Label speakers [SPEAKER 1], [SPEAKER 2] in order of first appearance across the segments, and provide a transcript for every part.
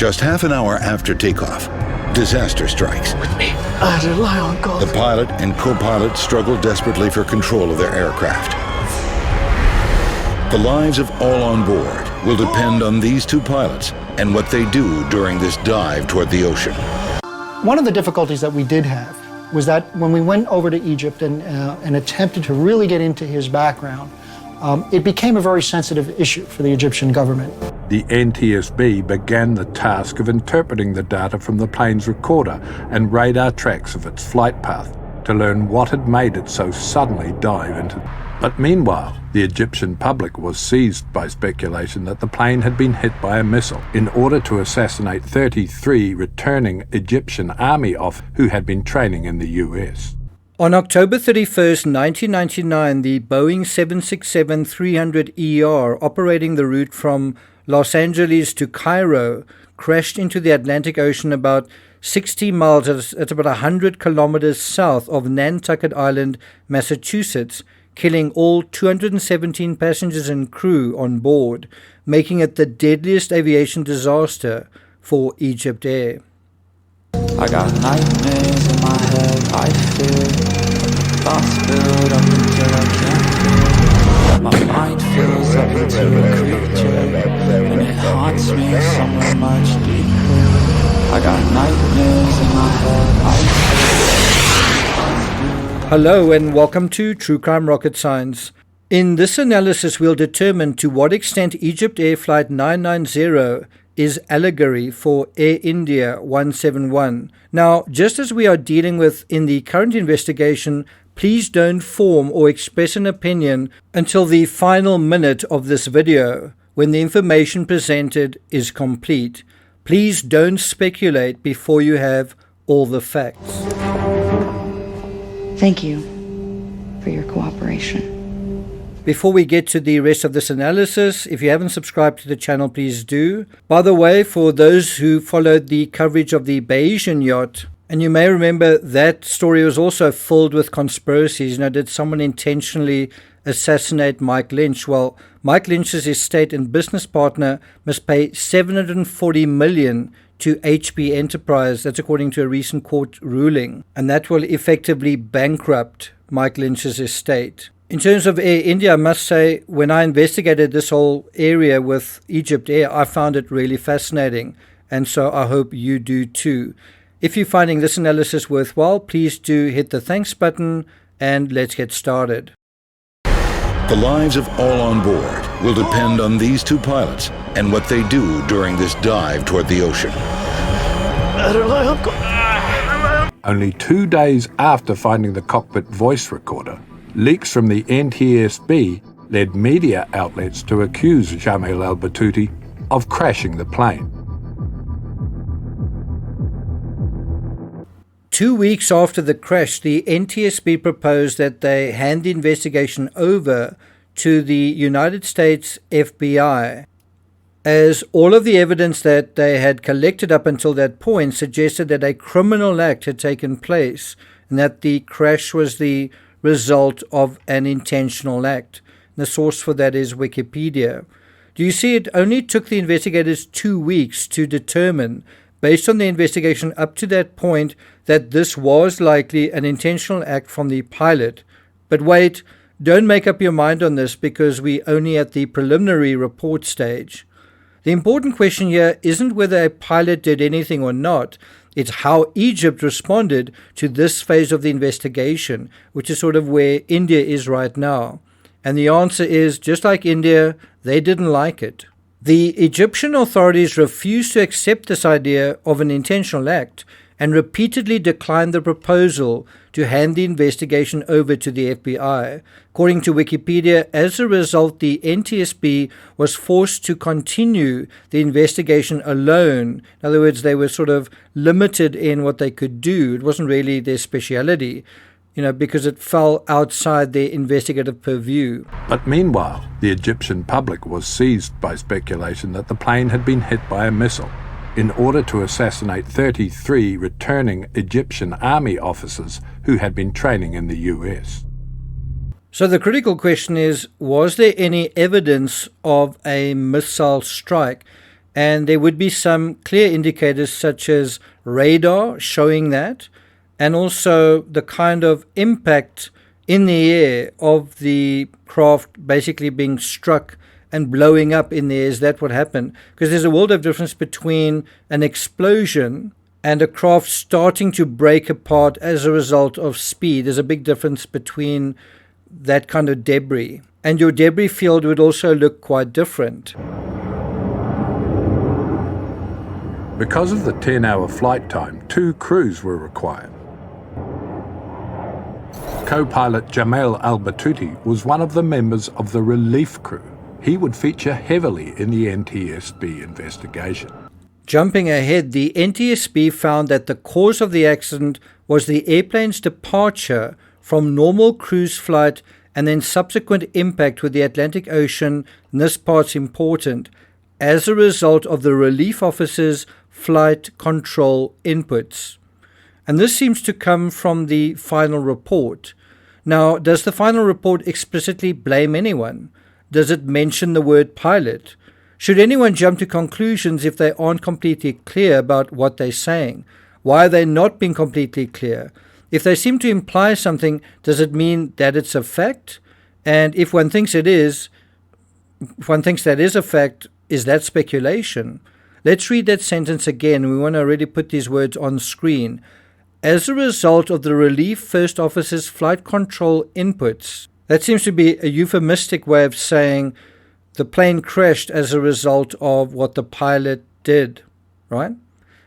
[SPEAKER 1] Just half an hour after takeoff, disaster strikes.
[SPEAKER 2] With me. I rely on God.
[SPEAKER 1] The pilot and co-pilot struggle desperately for control of their aircraft. The lives of all on board will depend on these two pilots and what they do during this dive toward the ocean.
[SPEAKER 3] One of the difficulties that we did have was that when we went over to Egypt and attempted to really get into his background, it became a very sensitive issue for the Egyptian government.
[SPEAKER 4] The NTSB began the task of interpreting the data from the plane's recorder and radar tracks of its flight path to learn what had made it so suddenly dive into. But meanwhile, the Egyptian public was seized by speculation that the plane had been hit by a missile in order to assassinate 33 returning Egyptian army officers who had been training in the US.
[SPEAKER 5] On October 31st, 1999, the Boeing 767-300ER, operating the route from Los Angeles to Cairo, crashed into the Atlantic Ocean about 60 miles at about 100 kilometers south of Nantucket Island, Massachusetts, killing all 217 passengers and crew on board, making it the deadliest aviation disaster for EgyptAir.
[SPEAKER 6] I got nightmares in my head, I fear thoughts build up until I can't feel. My mind fills up into a creature, and it haunts me somewhere much deeper. I got nightmares in my head, I fear.
[SPEAKER 5] Hello and welcome to True Crime Rocket Science. In this analysis, we'll determine to what extent EgyptAir Flight 990 is allegory for Air India 171. Now, just as we are dealing with in the current investigation, please don't form or express an opinion until the final minute of this video, when the information presented is complete. Please don't speculate before you have all the facts.
[SPEAKER 7] Thank you for your cooperation.
[SPEAKER 5] Before we get to the rest of this analysis, if you haven't subscribed to the channel, please do. By the way, for those who followed the coverage of the Bayesian yacht, and you may remember that story was also filled with conspiracies. Did someone intentionally assassinate Mike Lynch? Well, Mike Lynch's estate and business partner must pay $740 million to HP Enterprise. That's according to a recent court ruling. And that will effectively bankrupt Mike Lynch's estate. In terms of Air India, I must say, when I investigated this whole area with EgyptAir, I found it really fascinating. And so I hope you do too. If you're finding this analysis worthwhile, please do hit the thanks button and let's get started.
[SPEAKER 1] The lives of all on board will depend on these two pilots and what they do during this dive toward the ocean.
[SPEAKER 2] I rely on God.
[SPEAKER 4] Only 2 days after finding the cockpit voice recorder, leaks from the NTSB led media outlets to accuse Jamil al-Batouti of crashing the plane.
[SPEAKER 5] 2 weeks after the crash, the NTSB proposed that they hand the investigation over to the United States FBI, as all of the evidence that they had collected up until that point suggested that a criminal act had taken place and that the crash was the result of an intentional act. The source for that is Wikipedia. Do you see, it only took the investigators 2 weeks to determine, based on the investigation up to that point, that this was likely an intentional act from the pilot. But wait, don't make up your mind on this because we're only at the preliminary report stage. The important question here isn't whether a pilot did anything or not. It's how Egypt responded to this phase of the investigation, which is sort of where India is right now. And the answer is, just like India, they didn't like it. The Egyptian authorities refused to accept this idea of an intentional act and repeatedly declined the proposal to hand the investigation over to the FBI. According to Wikipedia, as a result, the NTSB was forced to continue the investigation alone. In other words, they were sort of limited in what they could do. It wasn't really their speciality, because it fell outside their investigative purview.
[SPEAKER 4] But meanwhile, the Egyptian public was seized by speculation that the plane had been hit by a missile in order to assassinate 33 returning Egyptian army officers who had been training in the US.
[SPEAKER 5] So the critical question is, was there any evidence of a missile strike? And there would be some clear indicators such as radar showing that, and also the kind of impact in the air of the craft basically being struck and blowing up in the air. Is that what happened? Because there's a world of difference between an explosion and a craft starting to break apart as a result of speed. There's a big difference between that kind of debris. And your debris field would also look quite different.
[SPEAKER 4] Because of the 10-hour flight time, 2 crews were required. Co-pilot Jamal al-Batouti was one of the members of the relief crew. He would feature heavily in the NTSB investigation.
[SPEAKER 5] Jumping ahead, the NTSB found that the cause of the accident was the airplane's departure from normal cruise flight and then subsequent impact with the Atlantic Ocean, and this part's important, as a result of the relief officer's flight control inputs. And this seems to come from the final report. Now, does the final report explicitly blame anyone? Does it mention the word pilot? Should anyone jump to conclusions if they aren't completely clear about what they're saying? Why are they not being completely clear? If they seem to imply something, does it mean that it's a fact? And if one thinks it is, if one thinks that is a fact, is that speculation? Let's read that sentence again. We want to already put these words on screen. As a result of the relief first officer's flight control inputs. That seems to be a euphemistic way of saying the plane crashed as a result of what the pilot did, right?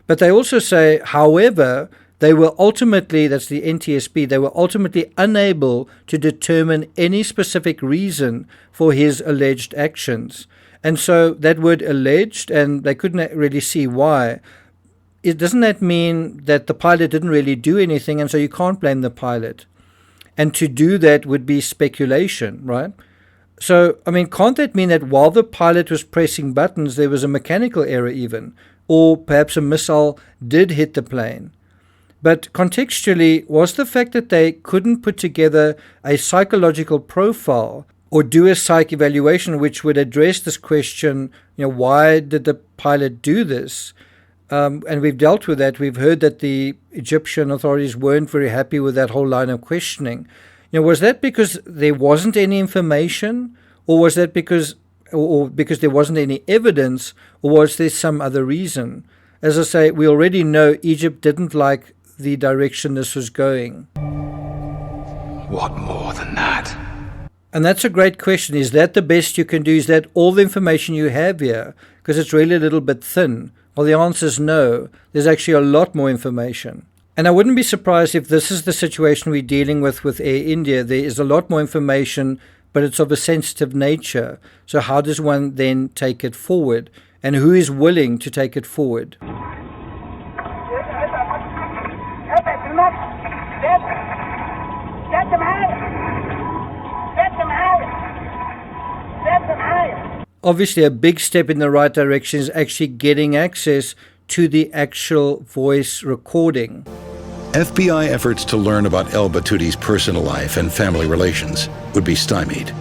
[SPEAKER 5] But they also say, however, they were ultimately, that's the NTSB, they were ultimately unable to determine any specific reason for his alleged actions. And so that word alleged, and they couldn't really see why. Doesn't that mean that the pilot didn't really do anything, and so you can't blame the pilot? And to do that would be speculation, right? So, I mean, can't that mean that while the pilot was pressing buttons, there was a mechanical error even? Or perhaps a missile did hit the plane? But contextually, was the fact that they couldn't put together a psychological profile or do a psych evaluation which would address this question, why did the pilot do this? And we've dealt with that. We've heard that the Egyptian authorities weren't very happy with that whole line of questioning. Was that because there wasn't any information, or was that because there wasn't any evidence, or was there some other reason? As I say, we already know Egypt didn't like the direction this was going.
[SPEAKER 8] What more than that?
[SPEAKER 5] And that's a great question. Is that the best you can do? Is that all the information you have here? Because it's really a little bit thin. Well, the answer is no. There's actually a lot more information. And I wouldn't be surprised if this is the situation we're dealing with Air India. There is a lot more information, but it's of a sensitive nature. So how does one then take it forward? And who is willing to take it forward? Obviously, a big step in the right direction is actually getting access to the actual voice recording.
[SPEAKER 1] FBI efforts to learn about al-Batouti's personal life and family relations would be stymied.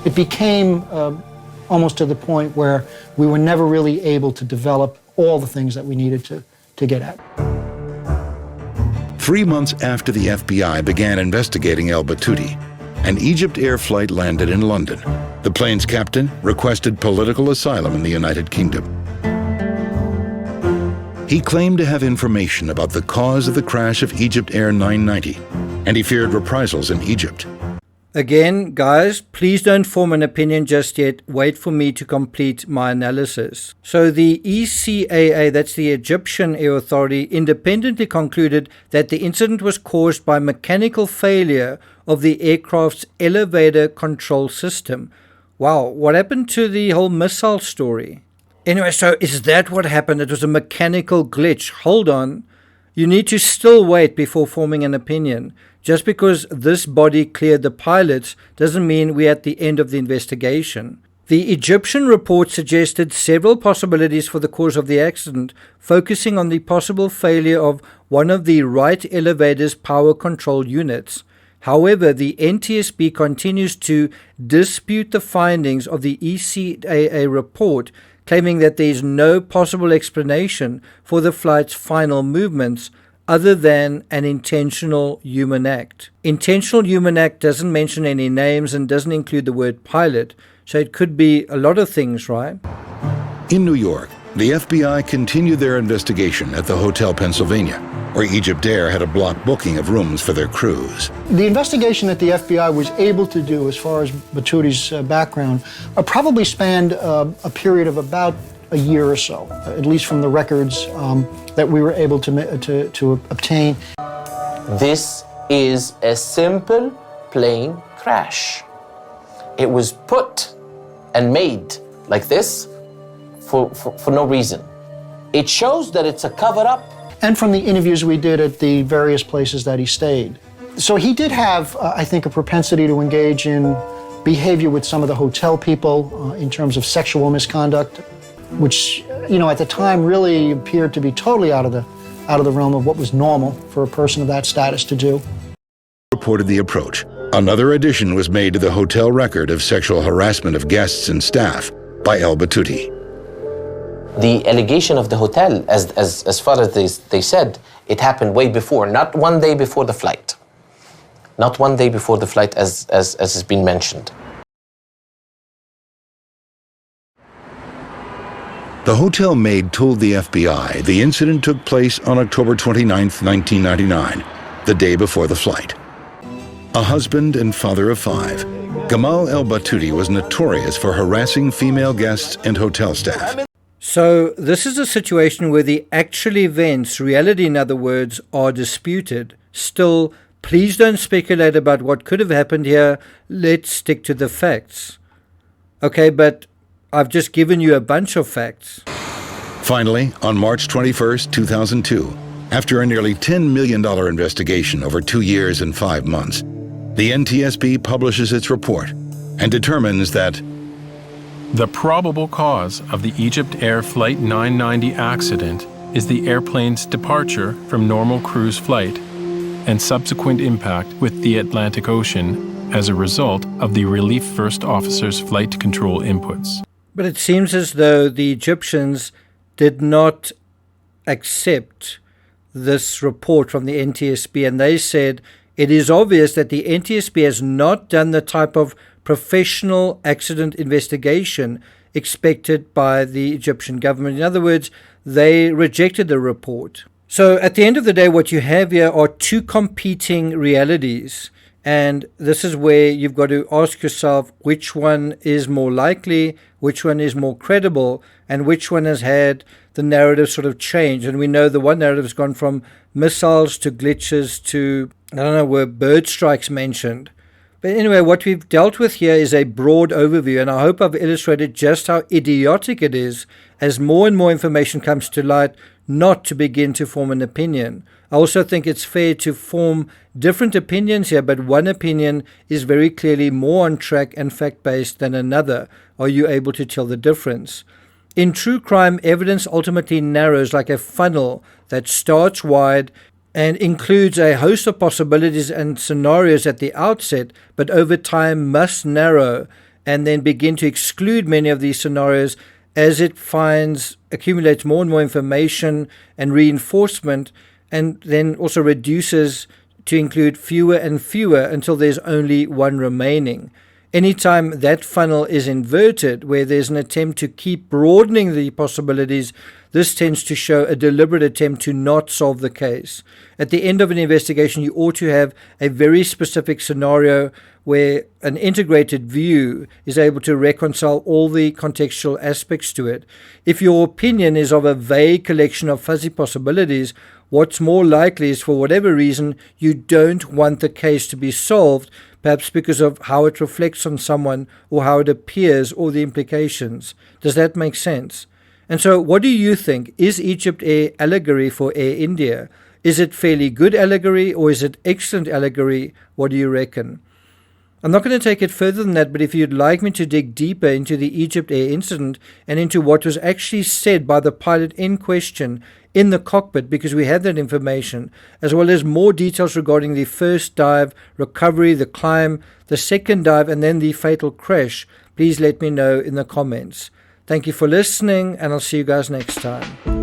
[SPEAKER 3] It became almost to the point where we were never really able to develop all the things that we needed to get at.
[SPEAKER 1] 3 months after the FBI began investigating al-Batouti, an EgyptAir flight landed in London. The plane's captain requested political asylum in the United Kingdom. He claimed to have information about the cause of the crash of EgyptAir 990, and he feared reprisals in Egypt.
[SPEAKER 5] Again, guys, please don't form an opinion just yet. Wait for me to complete my analysis. So the ECAA, that's the Egyptian Air Authority, independently concluded that the incident was caused by mechanical failure of the aircraft's elevator control system. Wow, what happened to the whole missile story? Anyway, so is that what happened? It was a mechanical glitch. Hold on. You need to still wait before forming an opinion. Just because this body cleared the pilots doesn't mean we're at the end of the investigation. The Egyptian report suggested several possibilities for the cause of the accident, focusing on the possible failure of one of the right elevator's power control units. However, the NTSB continues to dispute the findings of the ECAA report, claiming that there is no possible explanation for the flight's final movements other than an intentional human act. Intentional human act doesn't mention any names and doesn't include the word pilot, so it could be a lot of things, right?
[SPEAKER 1] In New York, the FBI continued their investigation at the Hotel Pennsylvania, where EgyptAir had a block booking of rooms for their crews.
[SPEAKER 3] The investigation that the FBI was able to do as far as Batuti's background probably spanned a period of about a year or so, at least from the records that we were able to obtain.
[SPEAKER 9] This is a simple plane crash. It was put and made like this for no reason. It shows that it's a cover-up.
[SPEAKER 3] And from the interviews we did at the various places that he stayed. So he did have, I think, a propensity to engage in behavior with some of the hotel people in terms of sexual misconduct, which, you know, at the time really appeared to be totally out of the realm of what was normal for a person of that status to do.
[SPEAKER 1] Reported the approach. Another addition was made to the hotel record of sexual harassment of guests and staff by El Battuti.
[SPEAKER 9] The allegation of the hotel, as far as they said, it happened way before, not one day before the flight. Not one day before the flight, as has been mentioned.
[SPEAKER 1] The hotel maid told the FBI the incident took place on October 29, 1999, the day before the flight. A husband and father of 5, Gamal El Battuti was notorious for harassing female guests and hotel staff.
[SPEAKER 5] So this is a situation where the actual events, reality in other words, are disputed. Still, please don't speculate about what could have happened here. Let's stick to the facts. Okay, but I've just given you a bunch of facts.
[SPEAKER 1] Finally, on March 21, 2002, after a nearly $10 million investigation over 2 years and 5 months, the NTSB publishes its report and determines that
[SPEAKER 10] the probable cause of the EgyptAir Flight 990 accident is the airplane's departure from normal cruise flight and subsequent impact with the Atlantic Ocean as a result of the Relief First Officer's flight control inputs.
[SPEAKER 5] But it seems as though the Egyptians did not accept this report from the NTSB, and they said it is obvious that the NTSB has not done the type of professional accident investigation expected by the Egyptian government. In other words, they rejected the report. So at the end of the day, what you have here are two competing realities. And this is where you've got to ask yourself which one is more likely, which one is more credible, and which one has had the narrative sort of change. And we know the one narrative has gone from missiles to glitches to, I don't know, were bird strikes mentioned. But anyway, what we've dealt with here is a broad overview, and I hope I've illustrated just how idiotic it is as more and more information comes to light not to begin to form an opinion. I also think it's fair to form different opinions here, but one opinion is very clearly more on track and fact-based than another. Are you able to tell the difference? In true crime, evidence ultimately narrows like a funnel that starts wide and includes a host of possibilities and scenarios at the outset, but over time must narrow and then begin to exclude many of these scenarios as it accumulates more and more information and reinforcement, and then also reduces to include fewer and fewer until there's only one remaining. Anytime that funnel is inverted, where there's an attempt to keep broadening the possibilities, this tends to show a deliberate attempt to not solve the case. At the end of an investigation, you ought to have a very specific scenario where an integrated view is able to reconcile all the contextual aspects to it. If your opinion is of a vague collection of fuzzy possibilities, what's more likely is, for whatever reason, you don't want the case to be solved, perhaps because of how it reflects on someone or how it appears or the implications. Does that make sense? And so what do you think? Is EgyptAir allegory for Air India? Is it fairly good allegory or is it excellent allegory? What do you reckon? I'm not going to take it further than that, but if you'd like me to dig deeper into the EgyptAir incident and into what was actually said by the pilot in question in the cockpit, because we have that information, as well as more details regarding the first dive, recovery, the climb, the second dive, and then the fatal crash, please let me know in the comments. Thank you for listening, and I'll see you guys next time.